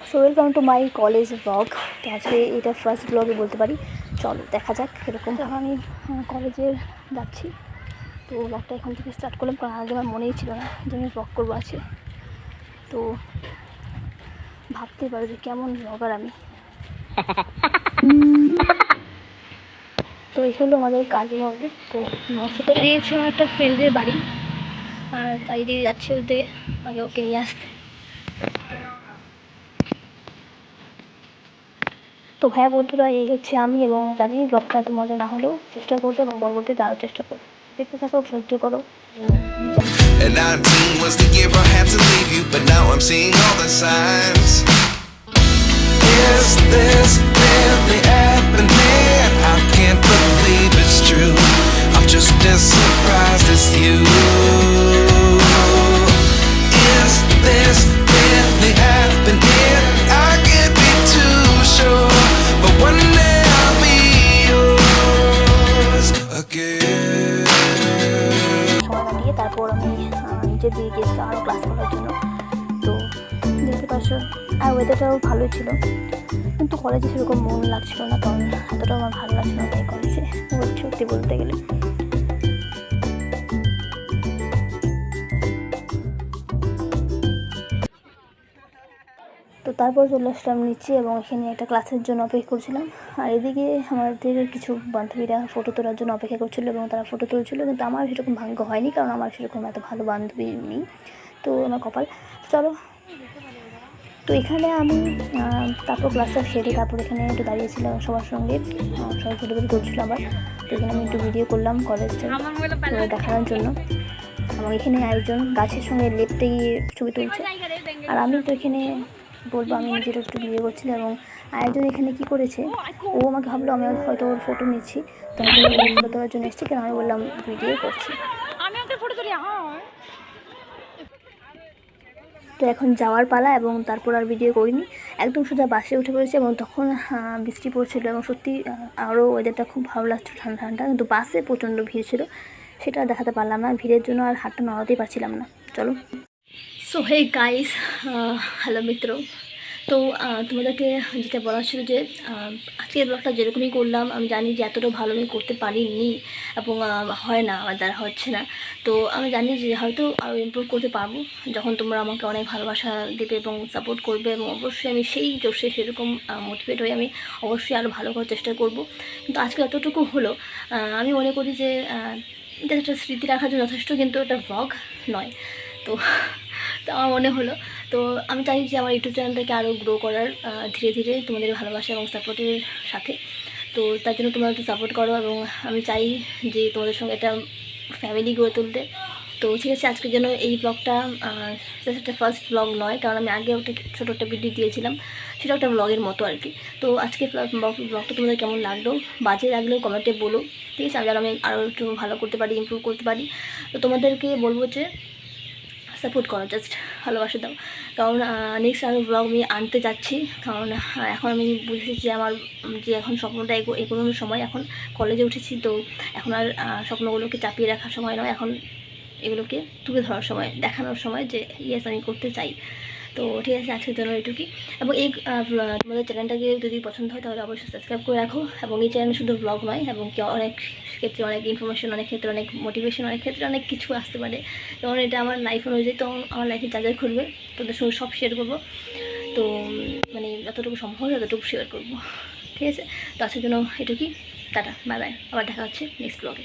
So welcome to my college blog. তো আজকে এটা ফার্স্ট ব্লগে বলতে পারি। চলো দেখা যাক এরকম। তো আমি কলেজে যাচ্ছি, তো ব্লগটা এখান থেকে স্টার্ট করলাম, কারণ আগে আমার মনেই ছিল না যে আমি ব্লগ করবো আছে। তো ভাবতে পারো যে কেমন ব্লগার আমি। তো এই হলো আমাদের কাজী মন্দির। তো সেটা দিয়েছে আমার একটা ফ্রেন্ডের বাড়ি, আর তাই দিয়ে যাচ্ছে ওদের আগে ওকে নিয়ে আসতে। তো ভাইয়া বন্ধুরা, এই হচ্ছে আমি, এবং জানি ব্লগটা এত মজা না হলেও চেষ্টা করবো এবং পরবর্তী যাওয়ার চেষ্টা করবো। দেখতে থাকো, সহ্য করো। And 19 was the year I had to leave you, but now I'm seeing all the signs. Is this really happening? I can't believe it's true. I'm just as surprised as you. Is this really happening? I can't be too sure, but one day I'll be yours again. সময় কাটিয়ে তারপর আমি নিচের দিকে গেছিলাম আরও class করার জন্য। তো দেখতে পাচ্ছ, আর ওয়েদারটাও ভালোই ছিল, কিন্তু কলেজে সেরকম মন লাগছিল না, কারণ এতটাও আমার ভালো লাগছিল না এই কলেজে, সত্যি বলতে গেলে। তো তারপর চলে আসলাম নিচে, এবং এখানে একটা ক্লাসের জন্য অপেক্ষা করছিলাম। আর এদিকে আমাদের কিছু বান্ধবীরা ফটো তোলার জন্য অপেক্ষা করছিল, এবং তারা ফটো তুলছিল, কিন্তু আমার সেরকম ভাগ্য হয়নি, কারণ আমার সেরকম এত ভালো বান্ধবী নেই। তো আমার কপাল। চলো, তো এখানে আমি তারপর ক্লাসটা সেরে তারপর এখানে একটু দাঁড়িয়েছিলাম সবার সঙ্গে, সবাই ফটোগ্রাফি করছিল আমার। তো এখানে আমি একটু ভিডিও করলাম কলেজটা দেখানোর জন্য। এবং এখানে একজন গাছের সঙ্গে লেপটে গিয়ে ছবি তুলছে, আর আমি তো এখানে বলবো আমি নিজের একটু ভিডিও করছিলাম। এবং আরেকজন এখানে কী করেছে, ও আমাকে ভাবলো আমি হয়তো ওর ফটো নিচ্ছি, তো আমি ফটো তোলার জন্য এসেছি, কেন আমি বললাম ভিডিও করছি। তো এখন যাওয়ার পালা, এবং তারপর আর ভিডিও করিনি, একদম সোজা বাসে উঠে পড়েছে। এবং তখন বৃষ্টি পড়ছিল, এবং সত্যি আরও ওয়েদারটা খুব ভালো লাগছিল, ঠান্ডা ঠান্ডা, কিন্তু বাসে প্রচণ্ড ভিড় ছিল, সেটা দেখাতে পারলাম না, ভিড়ের জন্য আর হাতটা নড়াতেই পারছিলাম না। চলো। সো হে গাইস, হ্যালো মিত্র। তো তোমাদেরকে যেটা বলার ছিল যে আজকের ব্লগটা যেরকমই করলাম, আমি জানি যে এতটাও ভালো আমি করতে পারিনি, এবং হয় না, আমার দ্বারা হচ্ছে না। তো আমি জানি যে হয়তো আরও ইমপ্রুভ করতে পারবো, যখন তোমরা আমাকে অনেক ভালোবাসা দেবে এবং সাপোর্ট করবে, এবং অবশ্যই আমি সেই জোশে সেরকম মোটিভেট হয়ে আমি অবশ্যই আরও ভালো করার চেষ্টা করব। কিন্তু আজকে এতটুকু হলো, আমি মনে করি যে এটা একটা স্মৃতি রাখার জন্য যথেষ্ট, কিন্তু এটা ব্লগ নয়। তো তো আমার মনে হলো, তো আমি চাই যে আমার ইউটিউব চ্যানেলটাকে আরও গ্রো করার, ধীরে ধীরে তোমাদের ভালোবাসা এবং সাপোর্টের সাথে। তো তার জন্য তোমরা একটু সাপোর্ট করো, এবং আমি চাই যে তোমাদের সঙ্গে একটা ফ্যামিলি গড়ে তুলতে। তো ঠিক আছে, আজকের জন্য এই ব্লগটা একটা ফার্স্ট ব্লগ নয়, কারণ আমি আগে একটা ছোটো একটা ভিডিও দিয়েছিলাম, সেটা একটা ব্লগের মতো আর কি। তো আজকে ব্লগটা তোমাদের কেমন লাগলো, বাজে লাগলেও কমেন্টে বলো, ঠিক আছে, আমি আরও একটু ভালো করতে পারি, ইমপ্রুভ করতে পারি। তো তোমাদেরকে বলবো যে সাপোর্ট করো, জাস্ট ভালোবাসা দাও, কারণ নেক্সট আরও ব্লগ আমি আনতে যাচ্ছি। কারণ এখন আমি বুঝেছি যে আমার যে এখন স্বপ্নটা এগোনোর সময়, এখন কলেজে উঠেছি, তো এখন আর স্বপ্নগুলোকে চাপিয়ে রাখার সময় নয়, এখন এগুলোকে তুলে ধরার সময়, দেখানোর সময় যে ইয়েস আমি করতে চাই। তো ঠিক আছে, আজকের জন্য এটুকুই। এবং এই তোমাদের চ্যানেলটাকে যদি পছন্দ হয় তাহলে অবশ্যই সাবস্ক্রাইব করে রাখো। এবং এই চ্যানেলে শুধু ব্লগ নয়, এবং কি অনেক ক্ষেত্রে অনেক ইনফরমেশন, অনেক ক্ষেত্রে অনেক মোটিভেশন, অনেক ক্ষেত্রে অনেক কিছু আসতে পারে। যেমন এটা আমার লাইফ অনুযায়ী, তো আমার লাইফে যা যা ঘুরবে তোদের সঙ্গে সব শেয়ার করবো। তো মানে যতটুকু সম্ভব হয় ততটুকু শেয়ার করবো, ঠিক আছে। তো আজকের জন্য এটুকুই, টাটা, বাই বাই, আবার দেখা হচ্ছে নেক্সট ব্লগে।